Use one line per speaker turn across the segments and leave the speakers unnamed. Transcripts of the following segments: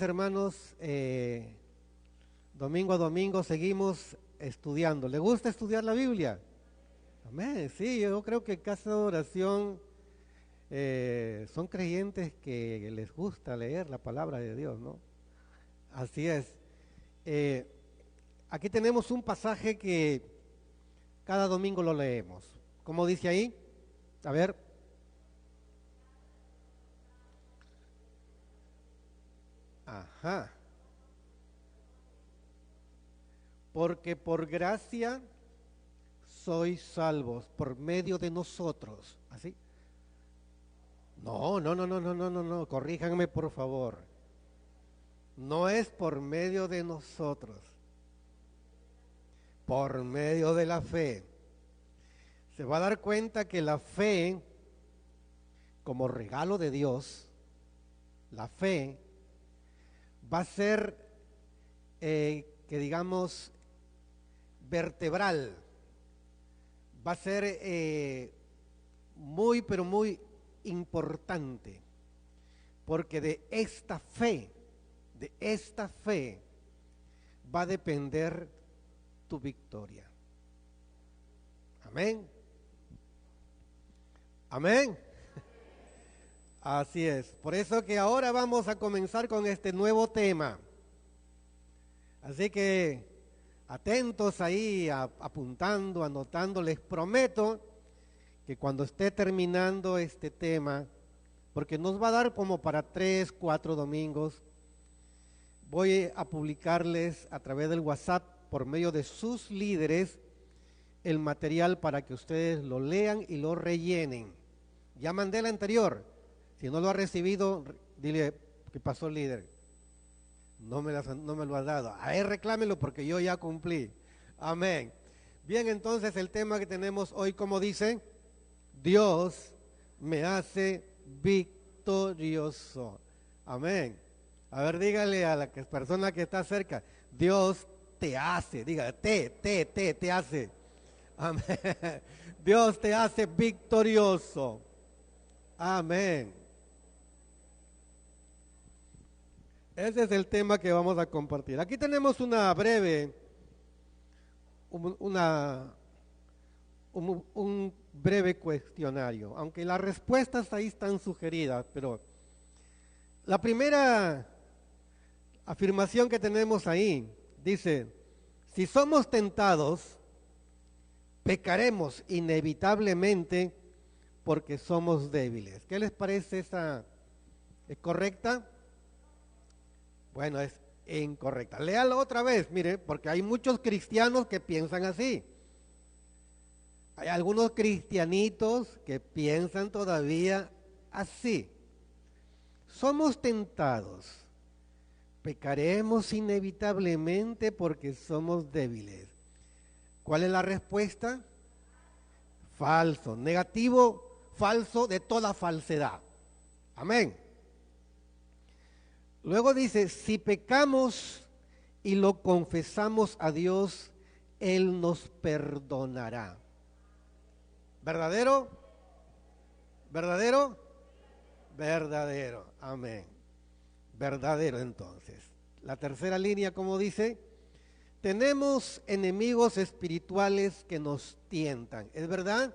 Hermanos, domingo a domingo seguimos estudiando. ¿Le gusta estudiar la Biblia? Amén. Sí, yo creo que Casa de Oración son creyentes que les gusta leer la palabra de Dios, ¿no? Así es. Eh, Aquí tenemos un pasaje que cada domingo lo leemos. ¿Cómo dice ahí? A ver. Ajá. Porque por gracia sois salvos por medio de nosotros. ¿Así? No, corríjanme por favor. No es por medio de nosotros, por medio de la fe. Se va a dar cuenta que la fe, como regalo de Dios, la fe va a ser, que digamos, vertebral, va a ser muy, pero muy importante, porque de esta fe va a depender tu victoria. Amén. Amén. Así es. Por eso que ahora vamos a comenzar con este nuevo tema. Así que atentos ahí, apuntando, anotando. Les prometo que cuando esté terminando este tema, porque nos va a dar como para 3, 4 domingos, voy a publicarles a través del WhatsApp por medio de sus líderes el material para que ustedes lo lean y lo rellenen. Ya mandé el anterior. Si no lo ha recibido, dile que pasó el líder. No me lo ha dado. A él reclámelo porque yo ya cumplí. Amén. Bien, entonces el tema que tenemos hoy, como dice, Dios me hace victorioso. Amén. A ver, dígale a la persona que está cerca, Dios te hace, diga, te hace. Amén. Dios te hace victorioso. Amén. Ese es el tema que vamos a compartir. Aquí tenemos una breve, un breve cuestionario, aunque las respuestas ahí están sugeridas, pero la primera afirmación que tenemos ahí dice, si somos tentados, pecaremos inevitablemente porque somos débiles. ¿Qué les parece esa? ¿Es correcta? Bueno, es incorrecta. Léalo otra vez, mire, porque hay muchos cristianos que piensan así. Hay algunos cristianitos que piensan todavía así. Somos tentados, pecaremos inevitablemente porque somos débiles. ¿Cuál es la respuesta? Falso, negativo, falso de toda falsedad. Amén. Luego dice, si pecamos y lo confesamos a Dios, Él nos perdonará. ¿Verdadero? ¿Verdadero? Verdadero. Amén. Verdadero entonces. La tercera línea, como dice, tenemos enemigos espirituales que nos tientan. ¿Es verdad?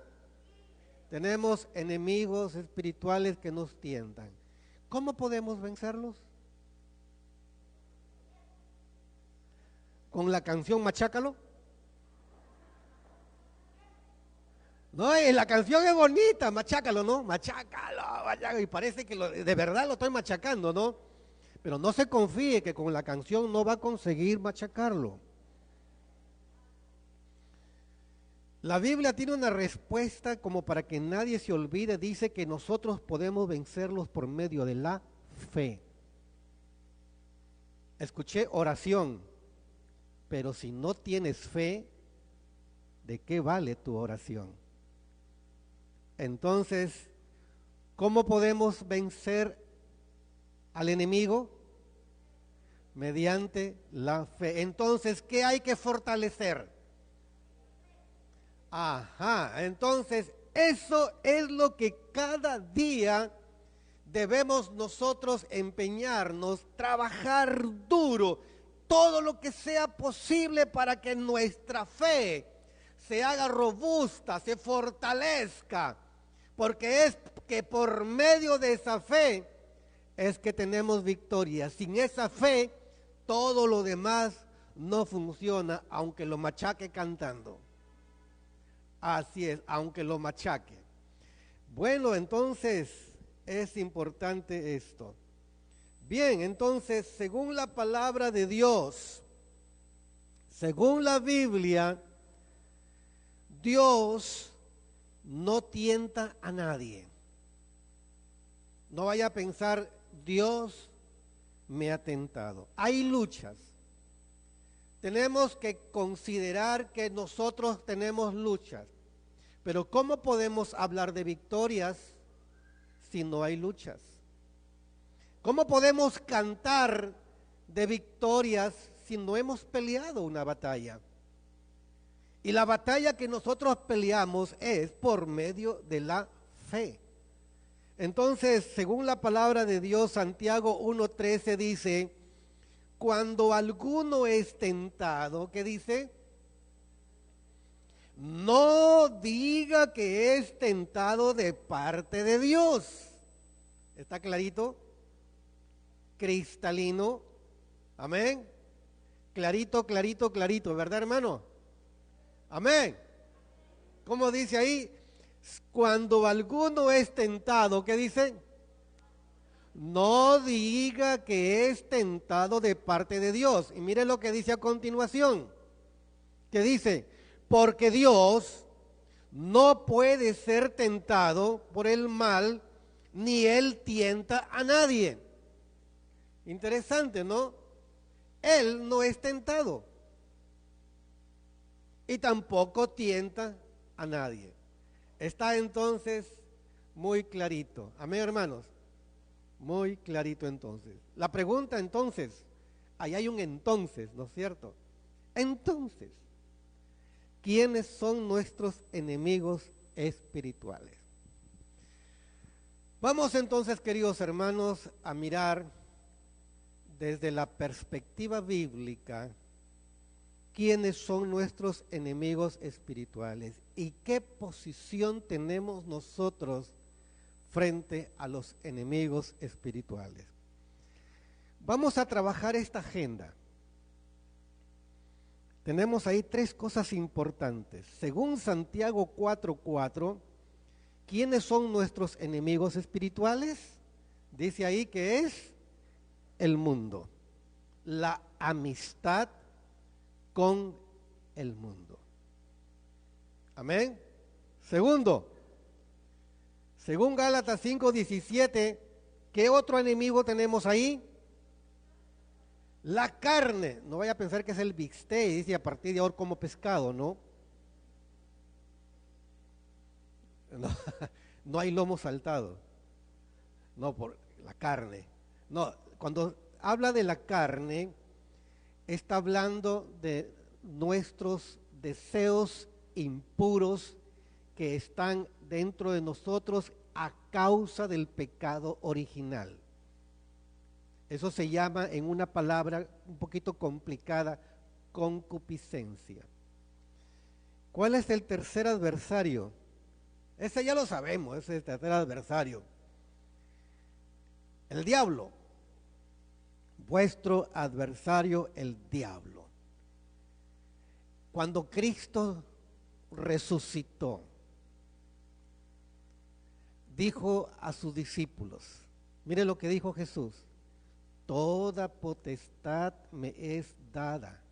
Tenemos enemigos espirituales que nos tientan. ¿Cómo podemos vencerlos? ¿Con la canción Machácalo? No, la canción es bonita, machácalo, ¿no? Machácalo, y parece que de verdad lo estoy machacando, ¿no? Pero no se confíe que con la canción no va a conseguir machacarlo. La Biblia tiene una respuesta como para que nadie se olvide, dice que nosotros podemos vencerlos por medio de la fe. Escuché oración, pero si no tienes fe, ¿de qué vale tu oración? Entonces, ¿cómo podemos vencer al enemigo? Mediante la fe. Entonces, ¿qué hay que fortalecer? Ajá, entonces eso es lo que cada día debemos nosotros empeñarnos, trabajar duro, todo lo que sea posible para que nuestra fe se haga robusta, se fortalezca, porque es que por medio de esa fe es que tenemos victoria. Sin esa fe, todo lo demás no funciona, aunque lo machaque cantando. Así es, aunque lo machaque. Bueno, entonces es importante esto. Bien, entonces, según la palabra de Dios, según la Biblia, Dios no tienta a nadie. No vaya a pensar, Dios me ha tentado. Hay luchas. Tenemos que considerar que nosotros tenemos luchas. Pero ¿cómo podemos hablar de victorias si no hay luchas? ¿Cómo podemos cantar de victorias si no hemos peleado una batalla? Y la batalla que nosotros peleamos es por medio de la fe. Entonces, según la palabra de Dios, Santiago 1:13 dice, cuando alguno es tentado, ¿qué dice? No diga que es tentado de parte de Dios. ¿Está clarito? Cristalino. Amén. Clarito, clarito, clarito, ¿verdad, hermano? Amén. ¿Cómo dice ahí? Cuando alguno es tentado, ¿qué dice? No diga que es tentado de parte de Dios. Y mire lo que dice a continuación. Que dice, porque Dios no puede ser tentado por el mal, ni Él tienta a nadie. Interesante, ¿no? Él no es tentado. Y tampoco tienta a nadie. Está entonces muy clarito. Amén, hermanos. Muy clarito entonces. La pregunta entonces, ahí hay un entonces, ¿no es cierto? Entonces, ¿quiénes son nuestros enemigos espirituales? Vamos entonces, queridos hermanos, a mirar desde la perspectiva bíblica quiénes son nuestros enemigos espirituales y qué posición tenemos nosotros frente a los enemigos espirituales. Vamos a trabajar esta agenda. Tenemos ahí tres cosas importantes. Según Santiago 4:4, ¿quiénes son nuestros enemigos espirituales? Dice ahí que es el mundo, la amistad con el mundo. Amén. Segundo, según Gálatas 5:17, ¿qué otro enemigo tenemos ahí? La carne. No vaya a pensar que es el bistec, dice a partir de ahora como pescado, ¿no? No, no hay lomo saltado. No, por la carne. No, cuando habla de la carne, está hablando de nuestros deseos impuros que están dentro de nosotros a causa del pecado original. Eso se llama, en una palabra un poquito complicada, concupiscencia. ¿Cuál es el tercer adversario? Ese ya lo sabemos, ese es el tercer adversario. El diablo. Vuestro adversario, el diablo. Cuando Cristo resucitó, dijo a sus discípulos, mire lo que dijo Jesús, toda potestad me es dada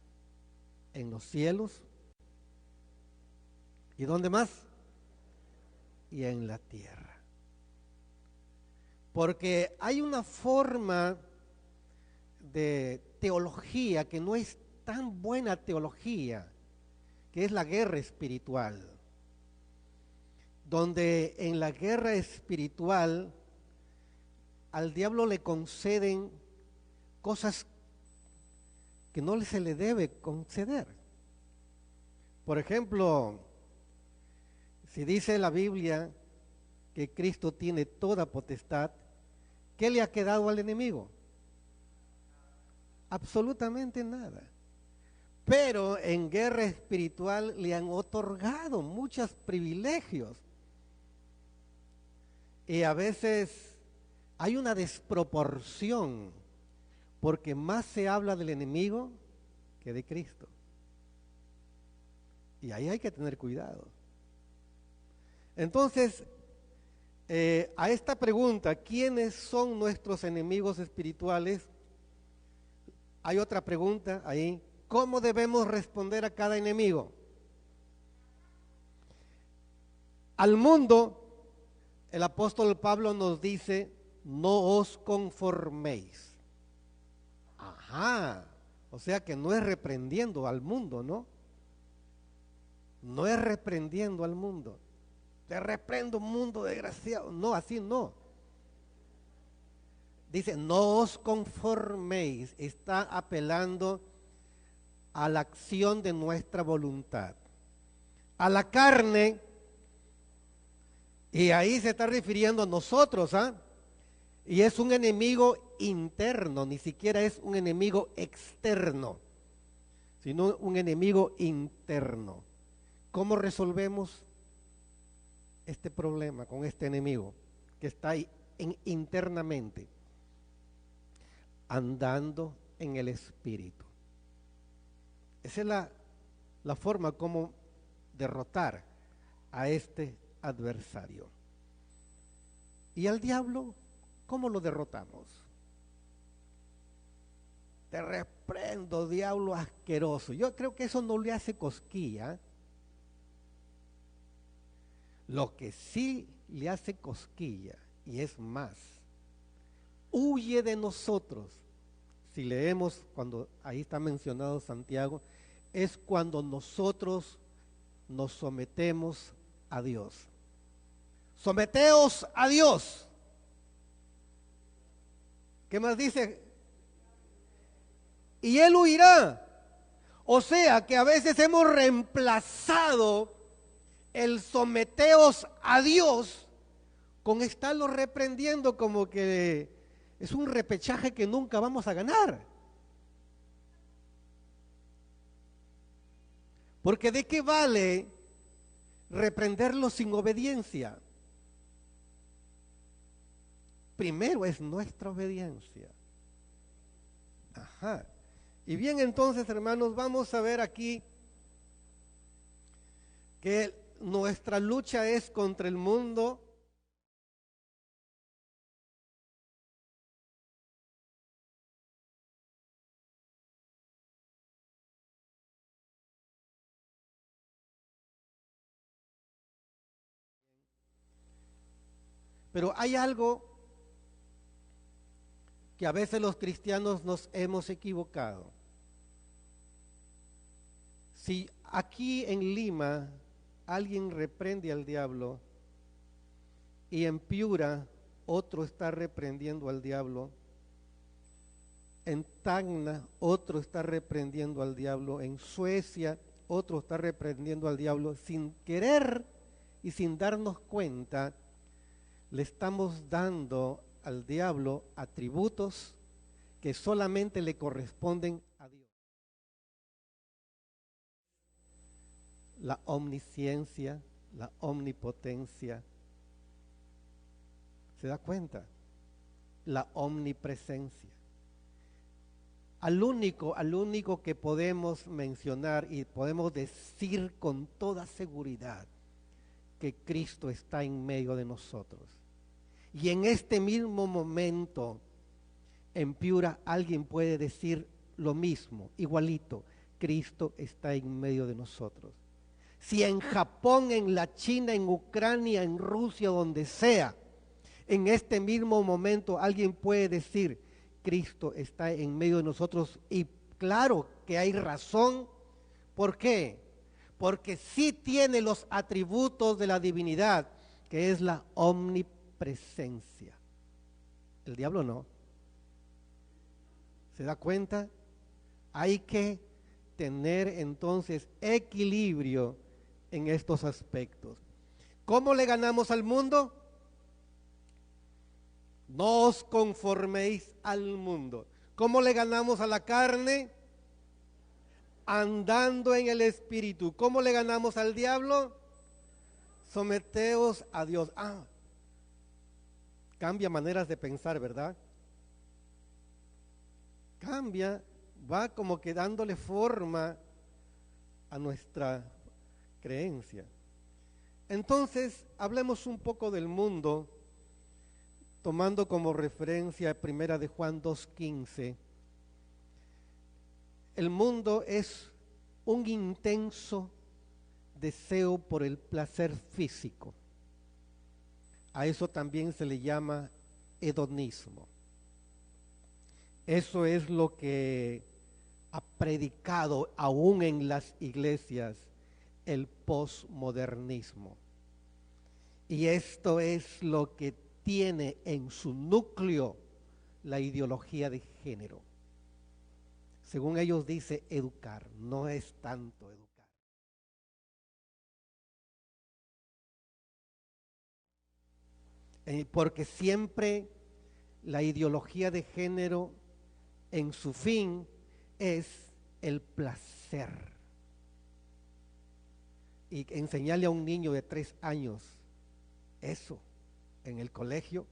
en los cielos, ¿y dónde más? Y en la tierra. Porque hay una forma de teología que no es tan buena teología, que es la guerra espiritual, donde en la guerra espiritual al diablo le conceden cosas que no se le debe conceder. Por ejemplo, si dice la Biblia que Cristo tiene toda potestad, ¿qué le ha quedado al enemigo? Absolutamente nada. Pero en guerra espiritual le han otorgado muchos privilegios. Y a veces hay una desproporción, porque más se habla del enemigo que de Cristo. Y ahí hay que tener cuidado. Entonces, a esta pregunta, ¿quiénes son nuestros enemigos espirituales? Hay otra pregunta ahí. ¿Cómo debemos responder a cada enemigo? Al mundo, el apóstol Pablo nos dice, no os conforméis. Ajá, o sea que no es reprendiendo al mundo, ¿no? No es reprendiendo al mundo. Te reprendo, mundo desgraciado. No, así no. Dice, no os conforméis. Está apelando a la acción de nuestra voluntad, a la carne, y ahí se está refiriendo a nosotros, ¿ah? Y es un enemigo interno, ni siquiera es un enemigo externo, sino un enemigo interno. ¿Cómo resolvemos este problema con este enemigo que está ahí internamente? Andando en el Espíritu. Esa es la forma como derrotar a este adversario. ¿Y al diablo cómo lo derrotamos? Te reprendo, diablo asqueroso. Yo creo que eso no le hace cosquilla. Lo que sí le hace cosquilla, y es más, huye de nosotros. Si leemos, cuando ahí está mencionado Santiago, es cuando nosotros nos sometemos a Dios. Someteos a Dios. ¿Qué más dice? Y Él huirá. O sea que a veces hemos reemplazado el someteos a Dios con estarlo reprendiendo, como que es un repechaje que nunca vamos a ganar. Porque ¿de qué vale reprenderlo sin obediencia? Primero es nuestra obediencia. Ajá. Y bien, entonces, hermanos, vamos a ver aquí que nuestra lucha es contra el mundo. Pero hay algo que a veces los cristianos nos hemos equivocado. Si aquí en Lima alguien reprende al diablo y en Piura otro está reprendiendo al diablo, en Tacna otro está reprendiendo al diablo, en Suecia otro está reprendiendo al diablo, sin querer y sin darnos cuenta, le estamos dando al diablo atributos que solamente le corresponden a Dios. La omnisciencia, la omnipotencia. ¿Se da cuenta? La omnipresencia. Al único que podemos mencionar y podemos decir con toda seguridad que Cristo está en medio de nosotros. Y en este mismo momento, en Piura, alguien puede decir lo mismo, igualito, Cristo está en medio de nosotros. Si en Japón, en la China, en Ucrania, en Rusia, donde sea, en este mismo momento alguien puede decir, Cristo está en medio de nosotros, y claro que hay razón. ¿Por qué? Porque sí tiene los atributos de la divinidad, que es la omnipresencia. El diablo no. ¿Se da cuenta? Hay que tener entonces equilibrio en estos aspectos. ¿Cómo le ganamos al mundo? No os conforméis al mundo. ¿Cómo le ganamos a la carne? Andando en el Espíritu. ¿Cómo le ganamos al diablo? Someteos a Dios. Cambia maneras de pensar, ¿verdad? Cambia, va como que dándole forma a nuestra creencia. Entonces, hablemos un poco del mundo, tomando como referencia Primera de Juan 2:15. El mundo es un intenso deseo por el placer físico. A eso también se le llama hedonismo. Eso es lo que ha predicado aún en las iglesias el posmodernismo. Y esto es lo que tiene en su núcleo la ideología de género. Según ellos dice educar, no es tanto educar. Porque siempre la ideología de género en su fin es el placer. Y enseñarle a un niño de 3 años eso en el colegio.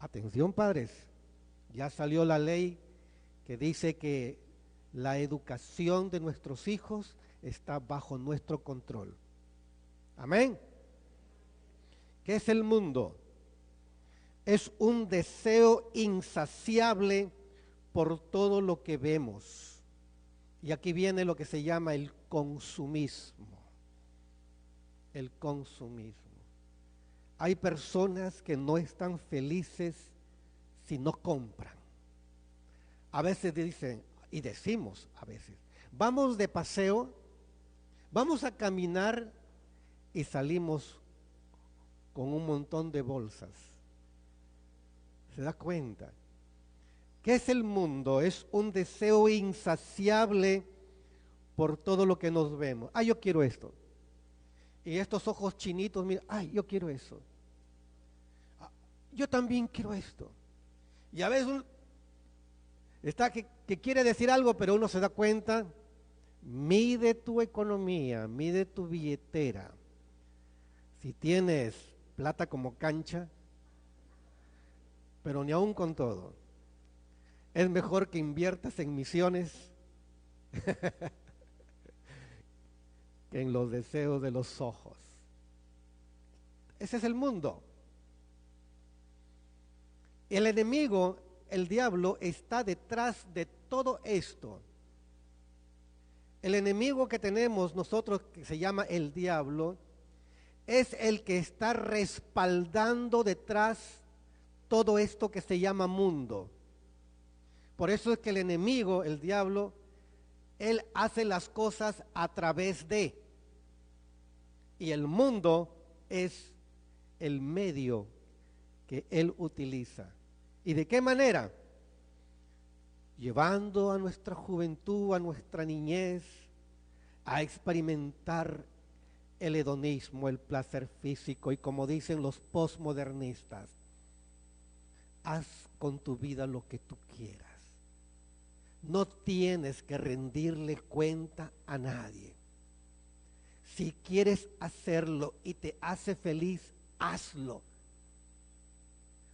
Atención, padres, ya salió la ley que dice que la educación de nuestros hijos está bajo nuestro control. Amén. ¿Qué es el mundo? Es un deseo insaciable por todo lo que vemos. Y aquí viene lo que se llama el consumismo. El consumismo. Hay personas que no están felices si no compran. A veces dicen, y decimos a veces, vamos de paseo, vamos a caminar y salimos con un montón de bolsas. ¿Se da cuenta? ¿Qué es el mundo? Es un deseo insaciable por todo lo que nos vemos. Yo quiero esto. Y estos ojos chinitos, mira, yo quiero eso. Yo también quiero esto. Y a veces uno está que quiere decir algo, pero uno se da cuenta, mide tu economía, mide tu billetera. Si tienes plata como cancha, pero ni aún con todo, es mejor que inviertas en misiones que en los deseos de los ojos. Ese es el mundo. El enemigo, el diablo, está detrás de todo esto. El enemigo que tenemos nosotros, que se llama el diablo, es el que está respaldando detrás todo esto que se llama mundo. Por eso es que el enemigo, el diablo, él hace las cosas a través de. Y el mundo es el medio que él utiliza. ¿Y de qué manera? Llevando a nuestra juventud, a nuestra niñez, a experimentar el hedonismo, el placer físico, y como dicen los posmodernistas, haz con tu vida lo que tú quieras. No tienes que rendirle cuenta a nadie. Si quieres hacerlo y te hace feliz, hazlo.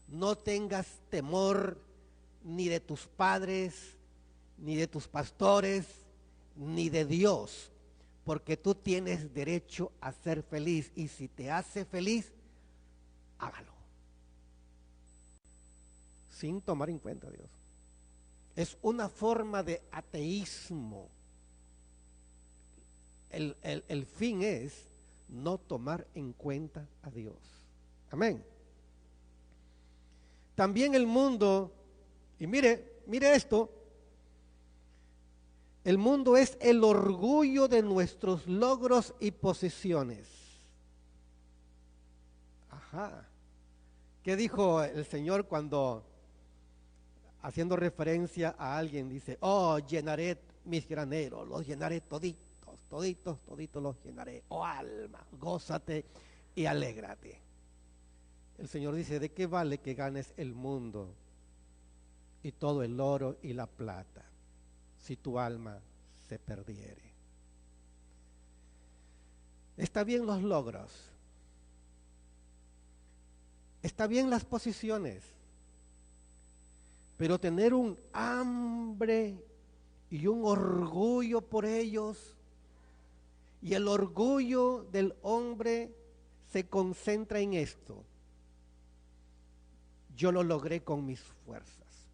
No tengas temor ni de tus padres, ni de tus pastores, ni de Dios, porque tú tienes derecho a ser feliz, y si te hace feliz, hágalo. Sin tomar en cuenta a Dios. Es una forma de ateísmo. El fin es no tomar en cuenta a Dios. Amén. También el mundo, y mire esto, el mundo es el orgullo de nuestros logros y posesiones. Ajá. ¿Qué dijo el Señor cuando, haciendo referencia a alguien, dice, llenaré mis graneros, los llenaré toditos los llenaré? Oh alma, gózate y alégrate. El Señor dice, ¿de qué vale que ganes el mundo y todo el oro y la plata si tu alma se perdiere? Está bien los logros, está bien las posiciones, pero tener un hambre y un orgullo por ellos, y el orgullo del hombre se concentra en esto: yo lo logré con mis fuerzas,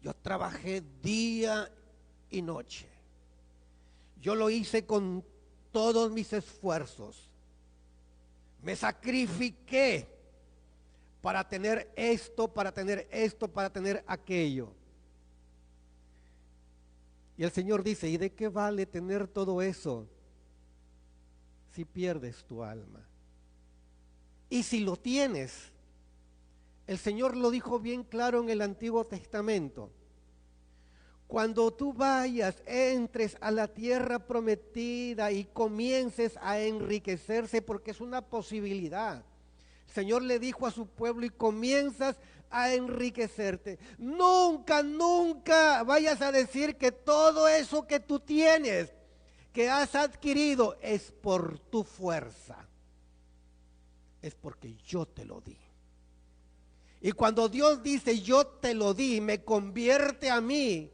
yo trabajé día y noche, yo lo hice con todos mis esfuerzos, me sacrifiqué para tener esto, para tener esto, para tener aquello. Y el Señor dice, ¿y de qué vale tener todo eso si pierdes tu alma? Y si lo tienes, el Señor lo dijo bien claro en el Antiguo Testamento: cuando tú vayas, entres a la tierra prometida y comiences a enriquecerse, porque es una posibilidad. El Señor le dijo a su pueblo, y comienzas a enriquecerte. Nunca, nunca vayas a decir que todo eso que tú tienes, que has adquirido, es por tu fuerza. Es porque yo te lo di. Y cuando Dios dice yo te lo di, me convierte a mí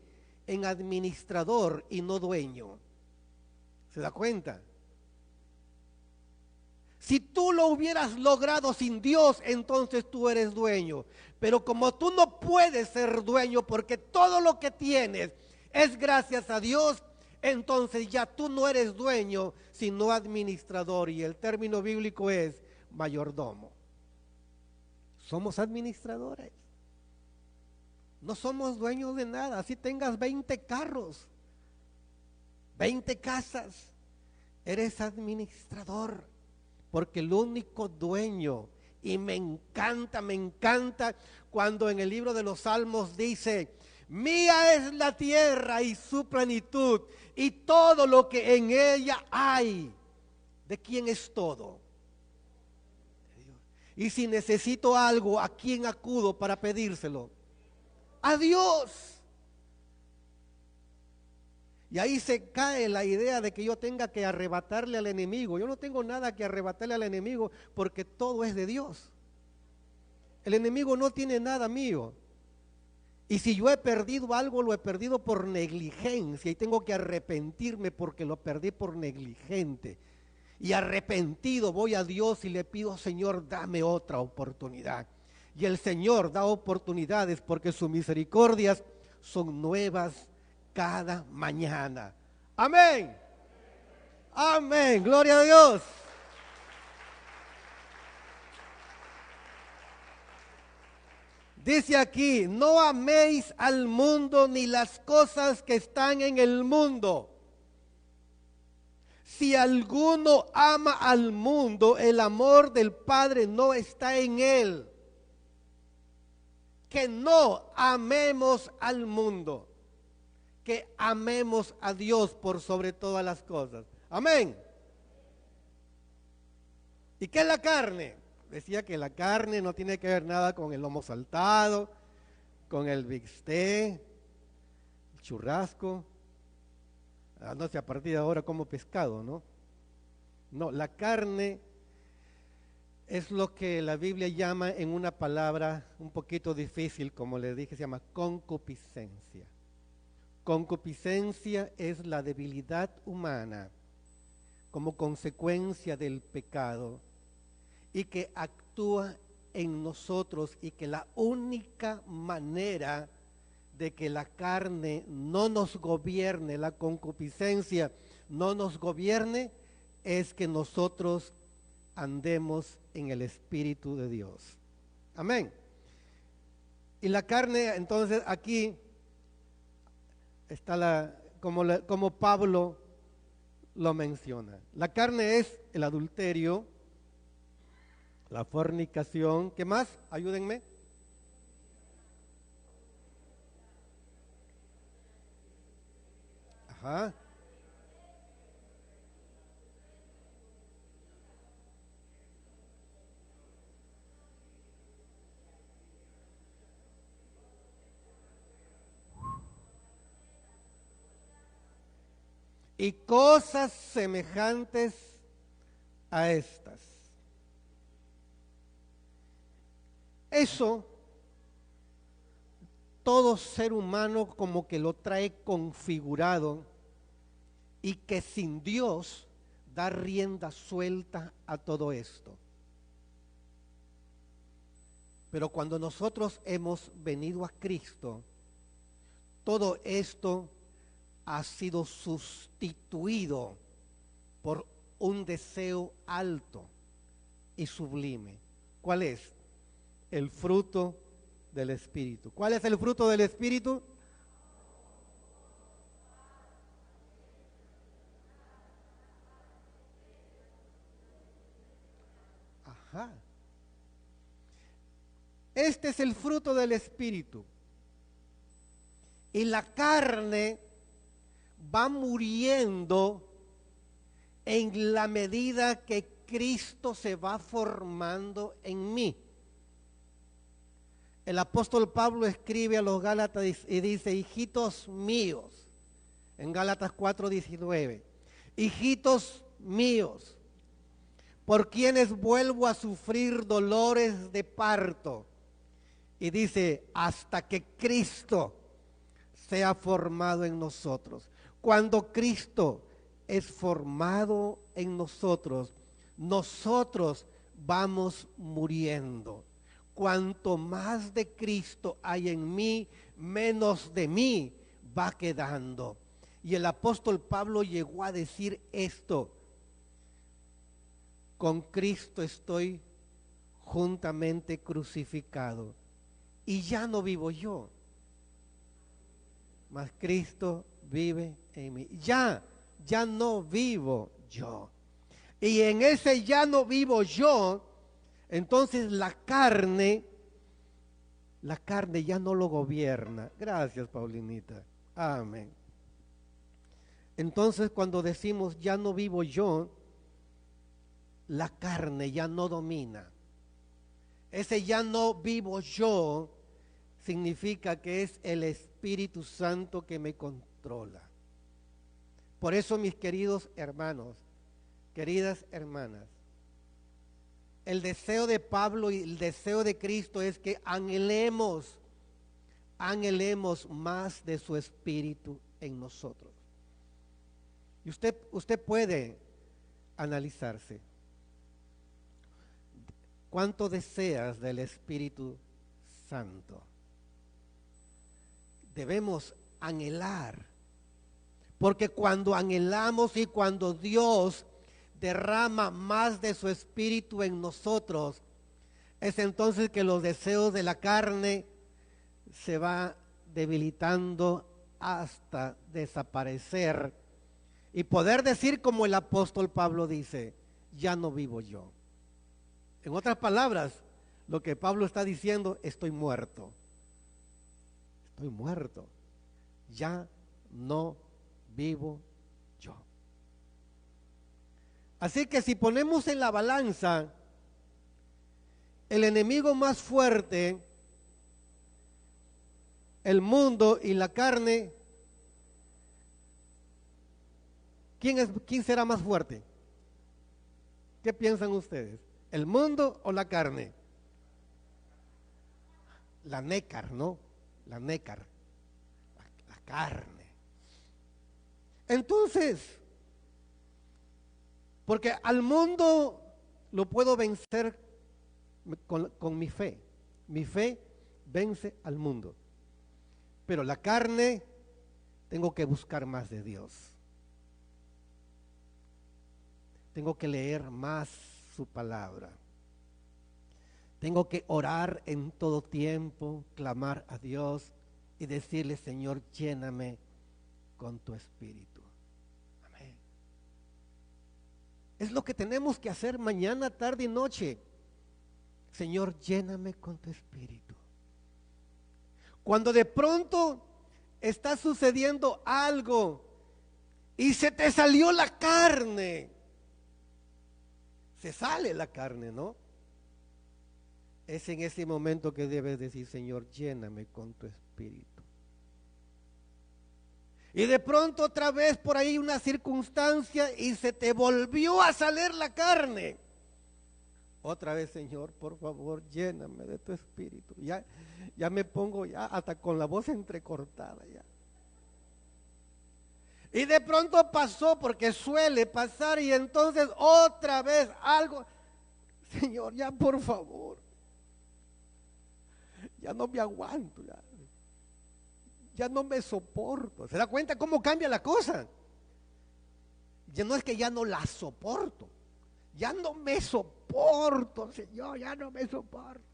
en administrador y no dueño. ¿Se da cuenta? Si tú lo hubieras logrado sin Dios, entonces tú eres dueño. Pero como tú no puedes ser dueño porque todo lo que tienes es gracias a Dios, entonces ya tú no eres dueño, sino administrador. Y el término bíblico es mayordomo. Somos administradores. No somos dueños de nada. Si tengas 20 carros, 20 casas, eres administrador. Porque el único dueño, y me encanta cuando en el libro de los Salmos dice: mía es la tierra y su plenitud, y todo lo que en ella hay. ¿De quién es todo? De Dios. Y si necesito algo, ¿a quién acudo para pedírselo? A Dios. Y ahí se cae la idea de que yo tenga que arrebatarle al enemigo. Yo no tengo nada que arrebatarle al enemigo, porque todo es de Dios. El enemigo no tiene nada mío. Y si yo he perdido algo, lo he perdido por negligencia, y tengo que arrepentirme porque lo perdí por negligente. Y arrepentido voy a Dios y le pido: Señor, dame otra oportunidad. Y el Señor da oportunidades, porque sus misericordias son nuevas cada mañana. Amén. Amén. Gloria a Dios. Dice aquí: no améis al mundo ni las cosas que están en el mundo. Si alguno ama al mundo, el amor del Padre no está en él. Que no amemos al mundo, que amemos a Dios por sobre todas las cosas. Amén. ¿Y qué es la carne? Decía que la carne no tiene que ver nada con el lomo saltado, con el bistec, el churrasco. No sé, a partir de ahora como pescado, ¿no? No, la carne es lo que la Biblia llama, en una palabra un poquito difícil, como le dije, se llama concupiscencia. Concupiscencia es la debilidad humana como consecuencia del pecado, y que actúa en nosotros, y que la única manera de que la carne no nos gobierne, la concupiscencia no nos gobierne, es que nosotros andemos en el Espíritu de Dios. Amén. Y la carne, entonces, aquí está como Pablo lo menciona. La carne es el adulterio, la fornicación. ¿Qué más? Ayúdenme. Ajá. y cosas semejantes a estas. Eso todo ser humano como que lo trae configurado y que sin Dios da rienda suelta a todo esto. Pero cuando nosotros hemos venido a Cristo, todo esto ha sido sustituido por un deseo alto y sublime. ¿Cuál es? El fruto del Espíritu. ¿Cuál es el fruto del Espíritu? Ajá. Este es el fruto del Espíritu. Y la carne va muriendo en la medida que Cristo se va formando en mí. El apóstol Pablo escribe a los Gálatas y dice, hijitos míos, en Gálatas 4:19, hijitos míos, por quienes vuelvo a sufrir dolores de parto. Y dice, hasta que Cristo sea formado en nosotros. Cuando Cristo es formado en nosotros, nosotros vamos muriendo. Cuanto más de Cristo hay en mí, menos de mí va quedando. Y el apóstol Pablo llegó a decir esto: con Cristo estoy juntamente crucificado, y ya no vivo yo, mas Cristo vive en mí. Ya no vivo yo. Y en ese ya no vivo yo, entonces la carne ya no lo gobierna. Gracias, Paulinita. Amén. Entonces cuando decimos ya no vivo yo, la carne ya no domina. Ese ya no vivo yo significa que es el Espíritu Santo que me controla. Por eso, mis queridos hermanos, queridas hermanas, el deseo de Pablo y el deseo de Cristo es que anhelemos más de su Espíritu en nosotros. Y usted puede analizarse. ¿Cuánto deseas del Espíritu Santo? Debemos anhelar, porque cuando anhelamos y cuando Dios derrama más de su Espíritu en nosotros, es entonces que los deseos de la carne se va debilitando hasta desaparecer y poder decir como el apóstol Pablo dice, ya no vivo yo. En otras palabras, lo que Pablo está diciendo, estoy muerto. Estoy muerto. Ya no vivo yo. Así que si ponemos en la balanza el enemigo más fuerte, el mundo y la carne, ¿quién será más fuerte? ¿Qué piensan ustedes? ¿El mundo o la carne? La nécar, ¿no? La nécar, la carne. Entonces, porque al mundo lo puedo vencer con mi fe. Mi fe vence al mundo. Pero la carne, tengo que buscar más de Dios. Tengo que leer más su palabra. Tengo que orar en todo tiempo, clamar a Dios y decirle, Señor, lléname con tu Espíritu. Amén. Es lo que tenemos que hacer mañana, tarde y noche. Señor, lléname con tu Espíritu. Cuando de pronto está sucediendo algo y se te salió la carne, se sale la carne, ¿no? Es en ese momento que debes decir, Señor, lléname con tu Espíritu. Y de pronto otra vez por ahí una circunstancia y se te volvió a salir la carne. Otra vez, Señor, por favor, lléname de tu espíritu. Ya me pongo ya hasta con la voz entrecortada ya. Y de pronto pasó, porque suele pasar, y entonces otra vez algo. Señor, ya por favor. Ya no me aguanto, ya no me soporto. ¿Se da cuenta cómo cambia la cosa? Ya no es que ya no la soporto. Ya no me soporto, Señor, ya no me soporto.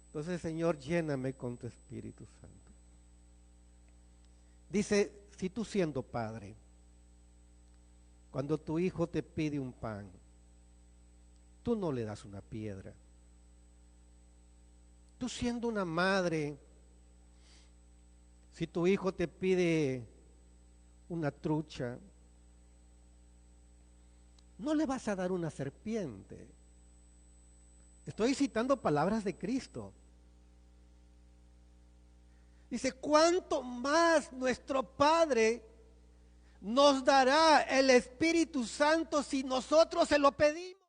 Entonces, Señor, lléname con tu Espíritu Santo. Dice, si tú siendo padre, cuando tu hijo te pide un pan, tú no le das una piedra. Tú siendo una madre, si tu hijo te pide una trucha, no le vas a dar una serpiente. Estoy citando palabras de Cristo. Dice, ¿cuánto más nuestro Padre nos dará el Espíritu Santo si nosotros se lo pedimos?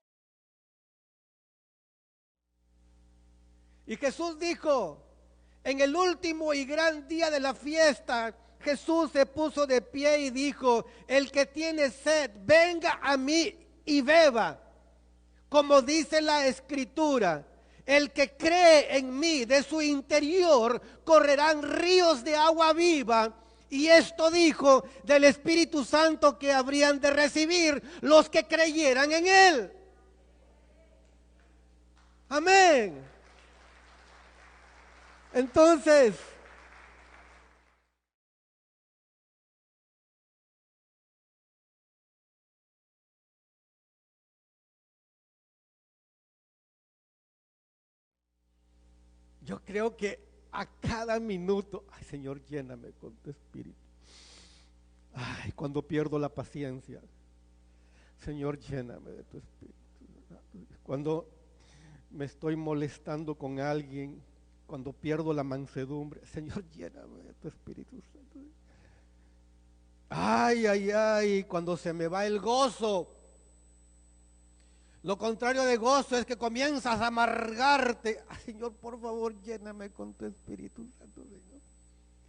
Y Jesús dijo, en el último y gran día de la fiesta, Jesús se puso de pie y dijo, el que tiene sed, venga a mí y beba. Como dice la Escritura, el que cree en mí, de su interior correrán ríos de agua viva. Y esto dijo del Espíritu Santo que habrían de recibir los que creyeran en él. Amén. Entonces, yo creo que a cada minuto, ay Señor, lléname con tu Espíritu. Ay, cuando pierdo la paciencia, Señor, lléname de tu Espíritu. Cuando me estoy molestando con alguien, cuando pierdo la mansedumbre, Señor, lléname de tu Espíritu Santo. Ay, ay, ay, cuando se me va el gozo. Lo contrario de gozo es que comienzas a amargarte. Ay, Señor, por favor, lléname con tu Espíritu Santo, Señor.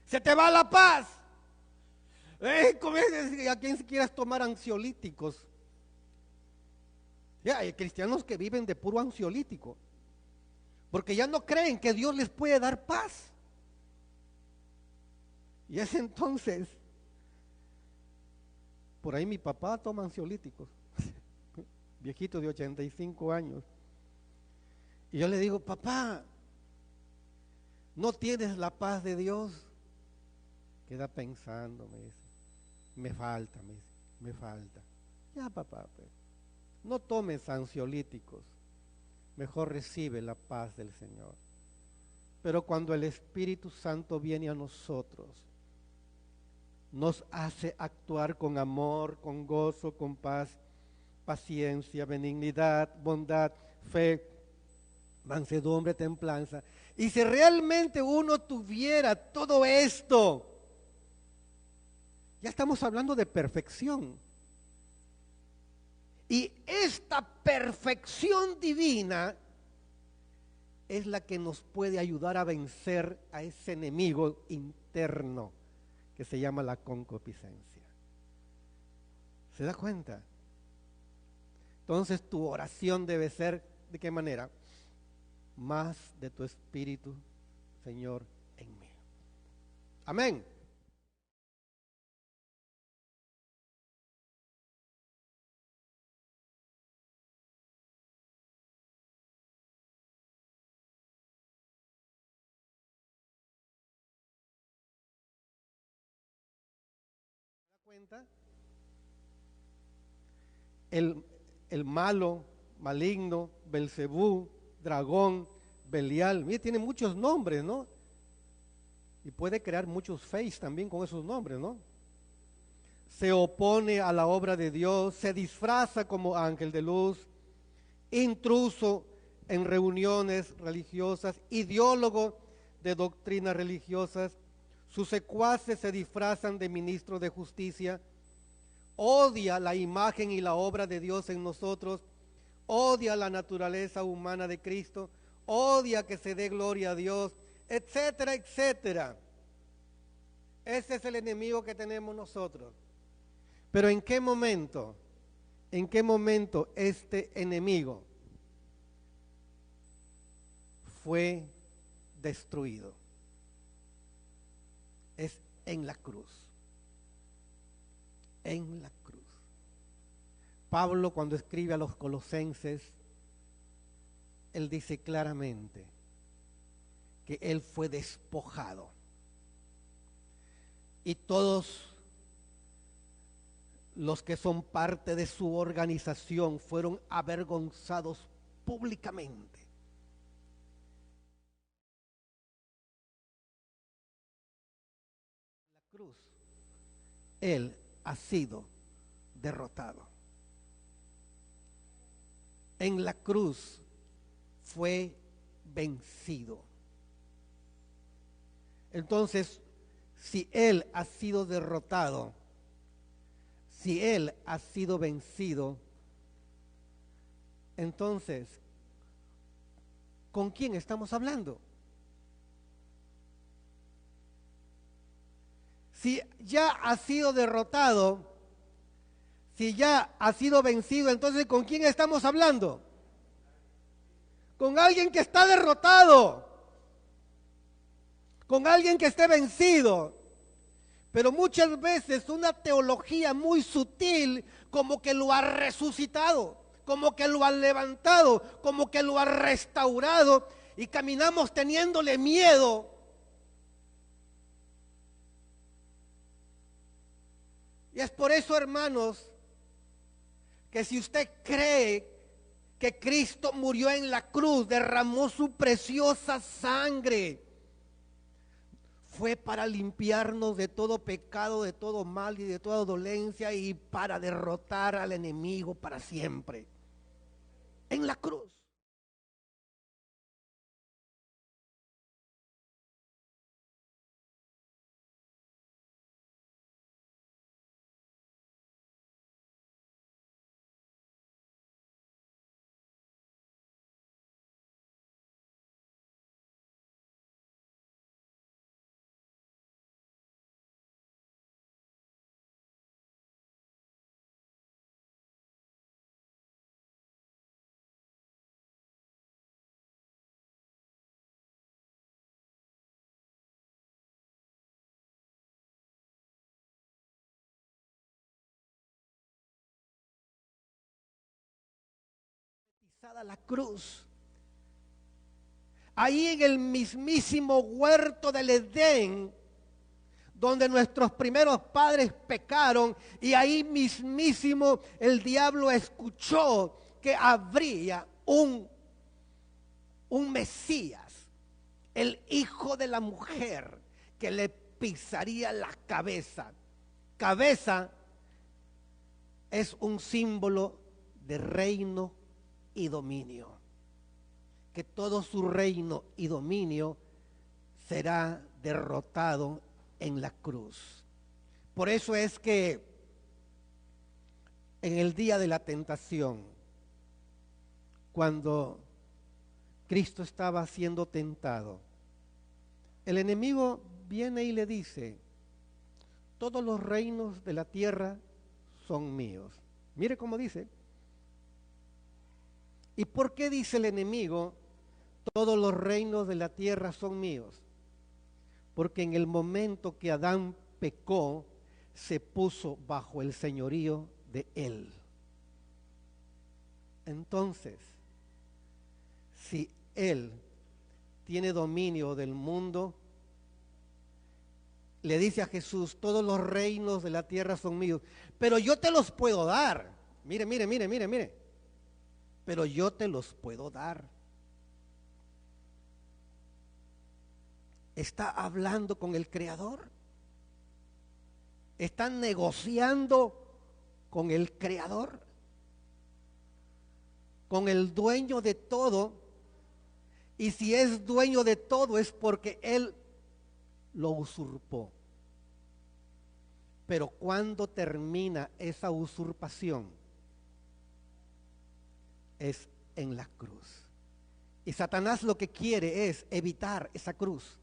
Se te va la paz. ¿A quién quieras tomar ansiolíticos? Ya, hay cristianos que viven de puro ansiolítico, porque ya no creen que Dios les puede dar paz. Y es entonces, por ahí mi papá toma ansiolíticos, viejito de 85 años. Y yo le digo, papá, ¿no tienes la paz de Dios? Queda pensando, me dice, me falta, me dice, me falta. Ya, papá, pues, no tomes ansiolíticos, mejor recibe la paz del Señor. Pero cuando el Espíritu Santo viene a nosotros, nos hace actuar con amor, con gozo, con paz, paciencia, benignidad, bondad, fe, mansedumbre, templanza. Y si realmente uno tuviera todo esto, ya estamos hablando de perfección. Y esta perfección divina es la que nos puede ayudar a vencer a ese enemigo interno que se llama la concupiscencia. ¿Se da cuenta? Entonces tu oración debe ser, ¿de qué manera? Más de tu Espíritu, Señor, en mí. Amén. ¿Se da cuenta? El malo, maligno, Belcebú, dragón, Belial, mire, tiene muchos nombres, ¿no? Y puede crear muchos face también con esos nombres, ¿no? Se opone a la obra de Dios, se disfraza como ángel de luz, intruso en reuniones religiosas, ideólogo de doctrinas religiosas, Sus secuaces se disfrazan de ministros de justicia. Odia la imagen y la obra de Dios en nosotros. Odia la naturaleza humana de Cristo. Odia que se dé gloria a Dios, etcétera, etcétera. Ese es el enemigo que tenemos nosotros. Pero ¿en qué momento este enemigo fue destruido? Es en la cruz. En la cruz. Pablo, cuando escribe a los colosenses, él dice claramente que él fue despojado. Y todos los que son parte de su organización fueron avergonzados públicamente. La cruz, él ha sido derrotado. En la cruz fue vencido. Entonces, si él ha sido derrotado, si él ha sido vencido, entonces, ¿con quién estamos hablando? Si ya ha sido derrotado, si ya ha sido vencido, entonces ¿con quién estamos hablando? Con alguien que está derrotado, con alguien que esté vencido. Pero muchas veces una teología muy sutil como que lo ha resucitado, como que lo ha levantado, como que lo ha restaurado y caminamos teniéndole miedo. Y es por eso, hermanos, que si usted cree que Cristo murió en la cruz, derramó su preciosa sangre, fue para limpiarnos de todo pecado, de todo mal y de toda dolencia y para derrotar al enemigo para siempre. En la cruz. La cruz. Ahí en el mismísimo huerto del Edén, donde nuestros primeros padres pecaron, y ahí mismísimo el diablo escuchó que habría un Mesías, el hijo de la mujer, que le pisaría la cabeza. Cabeza es un símbolo de reino y dominio, que todo su reino y dominio será derrotado en la cruz. Por eso es que en el día de la tentación, cuando Cristo estaba siendo tentado, el enemigo viene y le dice: todos los reinos de la tierra son míos. Mire cómo dice. ¿Y por qué dice el enemigo, todos los reinos de la tierra son míos? Porque en el momento que Adán pecó, se puso bajo el señorío de él. Entonces, si él tiene dominio del mundo, le dice a Jesús: todos los reinos de la tierra son míos, pero yo te los puedo dar. Mire. Pero yo te los puedo dar. Está hablando con el Creador. Está negociando con el Creador, con el dueño de todo. Y si es dueño de todo es porque Él lo usurpó. Pero ¿cuándo termina esa usurpación? Es en la cruz. Y Satanás lo que quiere es evitar esa cruz.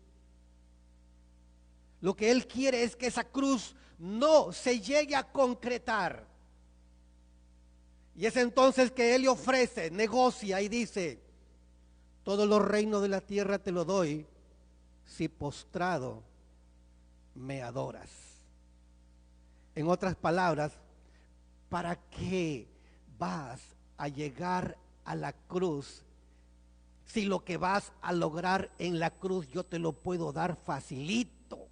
Lo que él quiere es que esa cruz no se llegue a concretar. Y es entonces que él le ofrece, negocia y dice: todos los reinos de la tierra te lo doy si postrado me adoras. En otras palabras, ¿para qué vas a llegar a la cruz si lo que vas a lograr en la cruz yo te lo puedo dar facilito?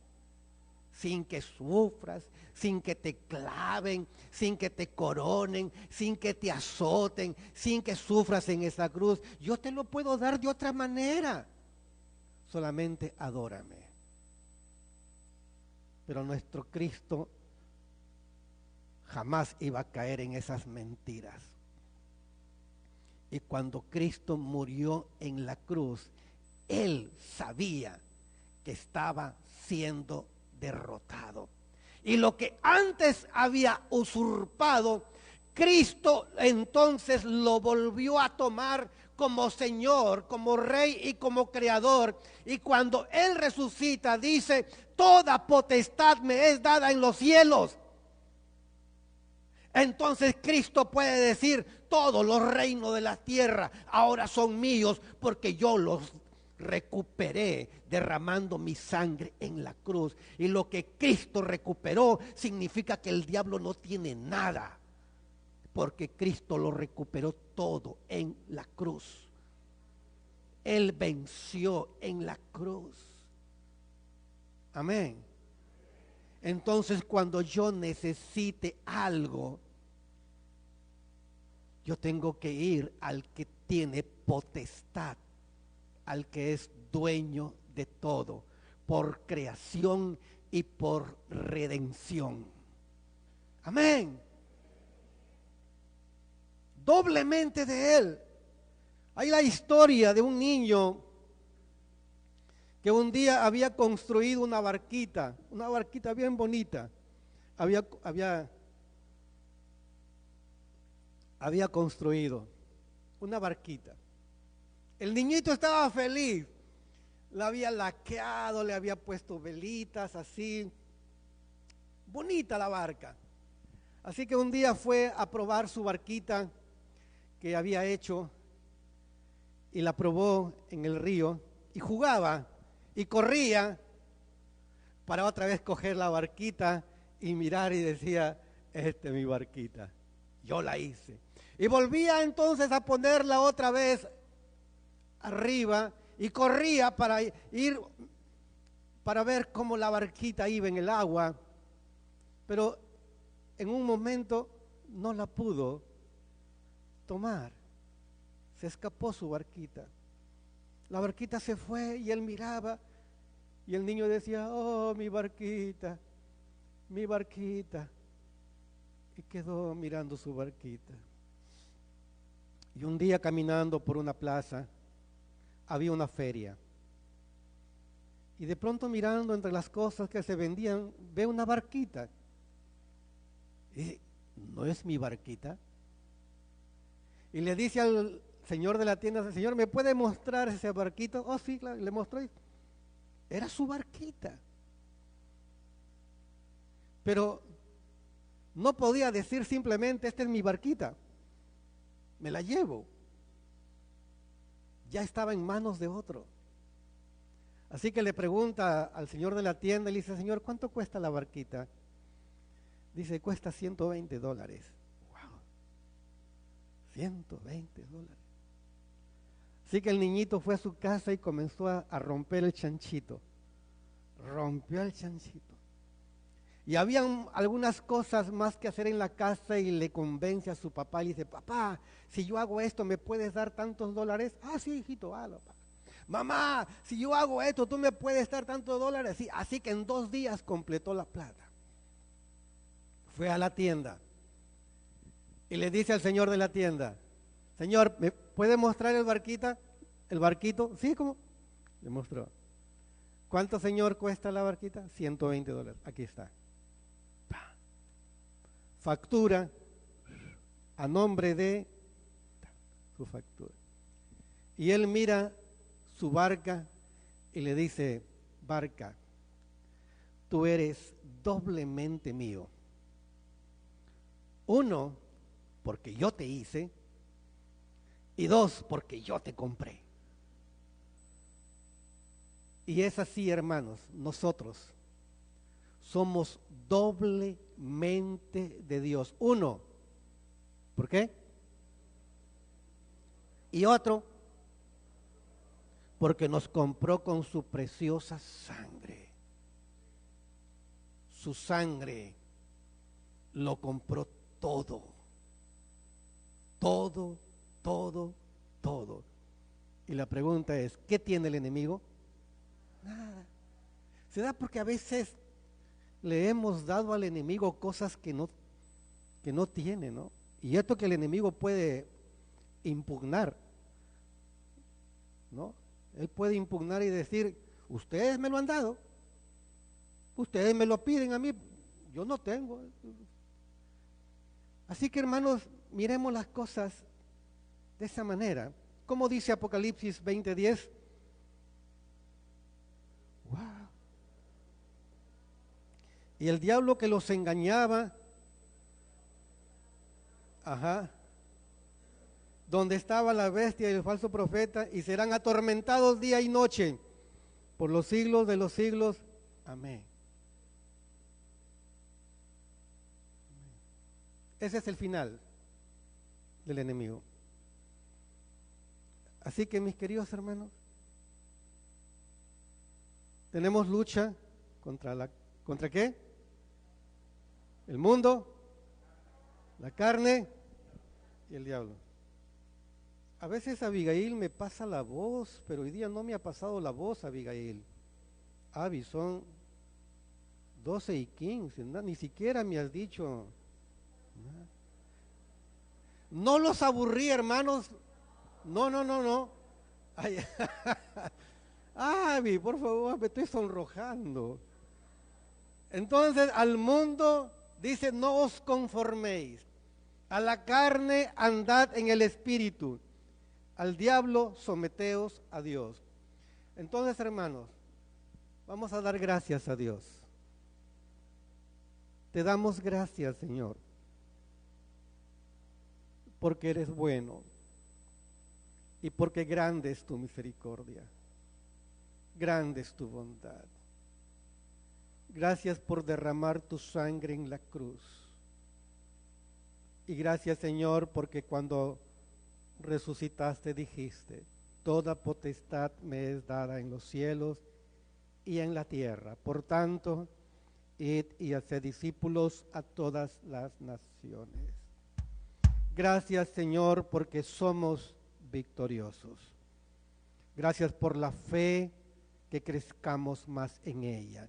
Sin que sufras, sin que te claven, sin que te coronen, sin que te azoten, sin que sufras en esa cruz. Yo te lo puedo dar de otra manera. Solamente adórame. Pero nuestro Cristo jamás iba a caer en esas mentiras. Y cuando Cristo murió en la cruz, Él sabía que estaba siendo derrotado. Y lo que antes había usurpado, Cristo entonces lo volvió a tomar como Señor, como Rey y como Creador. Y cuando Él resucita, dice: toda potestad me es dada en los cielos. Entonces Cristo puede decir: todos los reinos de la tierra ahora son míos, porque yo los recuperé derramando mi sangre en la cruz. Y lo que Cristo recuperó significa que el diablo no tiene nada, porque Cristo lo recuperó todo en la cruz. Él venció en la cruz. Amén. Entonces, cuando yo necesite algo, yo tengo que ir al que tiene potestad, al que es dueño de todo, por creación y por redención. Amén. Doblemente de Él. Hay la historia de un niño que un día había construido una barquita bien bonita. Había construido una barquita. El niñito estaba feliz, la había laqueado, le había puesto velitas así, bonita la barca. Así que un día fue a probar su barquita que había hecho y la probó en el río y jugaba y corría para otra vez coger la barquita y mirar y decía: esta es mi barquita, yo la hice. Y volvía entonces a ponerla otra vez arriba y corría para ir para ver cómo la barquita iba en el agua, pero en un momento no la pudo tomar, se escapó su barquita. La barquita se fue y él miraba y el niño decía: oh, mi barquita, mi barquita. Y quedó mirando su barquita. Y un día caminando por una plaza, había una feria. Y de pronto mirando entre las cosas que se vendían, ve una barquita. Y dice: ¿no es mi barquita? Y le dice al señor de la tienda: señor, ¿me puede mostrar ese barquito? Oh, sí, claro. Le mostró. Era su barquita. Pero no podía decir simplemente: esta es mi barquita, me la llevo. Ya estaba en manos de otro. Así que le pregunta al señor de la tienda y le dice: señor, ¿cuánto cuesta la barquita? Dice: cuesta $120. Wow, $120. Así que el niñito fue a su casa y comenzó a romper el chanchito. Rompió el chanchito. Y habían algunas cosas más que hacer en la casa y le convence a su papá y le dice: papá, si yo hago esto, ¿me puedes dar tantos dólares? Ah, sí, hijito, hazlo. Mamá, si yo hago esto, ¿tú me puedes dar tantos dólares? Sí. Así que en 2 días completó la plata. Fue a la tienda y le dice al señor de la tienda: señor, ¿me puede mostrar el barquito? Sí, ¿cómo? Le mostró. ¿Cuánto, señor, cuesta la barquita? $120. Aquí está. Factura a nombre de su factura. Y él mira su barca y le dice: barca, tú eres doblemente mío. Uno, porque yo te hice, y dos, porque yo te compré. Y es así, hermanos, nosotros somos doblemente de Dios. Uno, ¿por qué? Y otro, porque nos compró con su preciosa sangre. Su sangre lo compró todo. Todo, todo, todo. Y la pregunta es, ¿qué tiene el enemigo? Nada. Se da porque a veces le hemos dado al enemigo cosas que no tiene, ¿no? Y esto que el enemigo puede impugnar, ¿no? Él puede impugnar y decir: ustedes me lo han dado, ustedes me lo piden a mí, yo no tengo. Así que, hermanos, miremos las cosas de esa manera. ¿Cómo dice Apocalipsis 20:10? ¡Wow! Y el diablo que los engañaba, donde estaba la bestia y el falso profeta, y serán atormentados día y noche por los siglos de los siglos. Amén. Ese es el final del enemigo. Así que, mis queridos hermanos, tenemos lucha ¿contra qué? El mundo, la carne y el diablo. A veces Abigail me pasa la voz, pero hoy día no me ha pasado la voz, Abigail. Abby, son 12:15, ni siquiera me has dicho. No los aburrí, hermanos. No. Ay, Abby, por favor, me estoy sonrojando. Entonces, al mundo dice: no os conforméis. A la carne andad en el espíritu. Al diablo someteos a Dios. Entonces, hermanos, vamos a dar gracias a Dios. Te damos gracias, Señor, porque eres bueno y porque grande es tu misericordia, grande es tu bondad. Gracias por derramar tu sangre en la cruz. Y gracias, Señor, porque cuando resucitaste dijiste: toda potestad me es dada en los cielos y en la tierra. Por tanto, id y haced discípulos a todas las naciones. Gracias, Señor, porque somos victoriosos. Gracias por la fe, que crezcamos más en ella.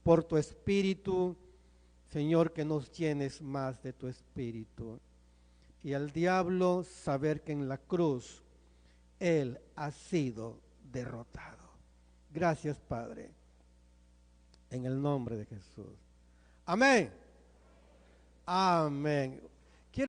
Por tu Espíritu, Señor, que nos llenes más de tu Espíritu. Y al diablo saber que en la cruz Él ha sido derrotado. Gracias, Padre, en el nombre de Jesús. Amén. Amén.